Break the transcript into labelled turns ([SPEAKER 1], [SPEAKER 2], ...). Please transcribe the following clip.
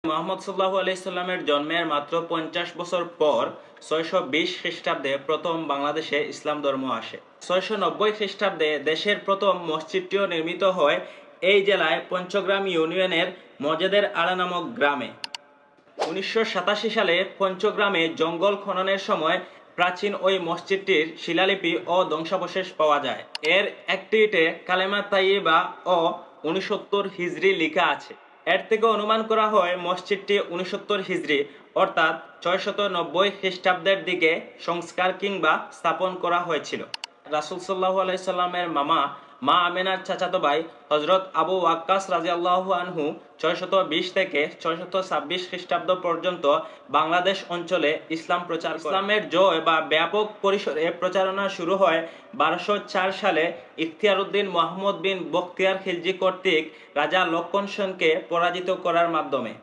[SPEAKER 1] মুহাম্মদ সাল্লাল্লাহু আলাইহি সাল্লামের জন্মের মাত্র 50 বছর পর 620 খ্রিস্টাব্দে প্রথম বাংলাদেশে ইসলাম ধর্ম আসে। 690 খ্রিস্টাব্দে দেশের প্রথম মসজিদটিও নির্মিত হয় এই জেলায় পঞ্চগ্রাম ইউনিয়নের মজেদের আড়া নামক গ্রামে। 1987 সালে পঞ্চগ্রামে জঙ্গল খননের সময় প্রাচীন ওই মসজিদটির শিলালিপি ও ধ্বংসাবশেষ পাওয়া যায়। এর একটি ইটে কালেমা তাইয়্যিবা ও 69 হিজরি লেখা আছে। এর থেকে অনুমান করা হয় মসজিদটি 69 হিজরি অর্থাৎ 690 খ্রিস্টাব্দের দিকে সংস্কার কিংবা স্থাপন করা হয়েছিল। রাসূল সাল্লাল্লাহু আলাইহি সাল্লামের মামা মা আমেনার চাচাতো ভাই হযরত আবু ওয়াক্কাস রাদিয়াল্লাহু আনহু 620 থেকে 626 খ্রিস্টাব্দ পর্যন্ত বাংলাদেশ অঞ্চলে ইসলাম প্রচার করেন। ইসলামের জয় বা ব্যাপক পরিসরে প্রচারণা শুরু হয় 1204 সালে ইখতিয়ারউদ্দিন মুহাম্মদ বিন বখতিয়ার খিলজি কর্তৃক রাজা লক্ষণ সেনকে পরাজিত করার মাধ্যমে।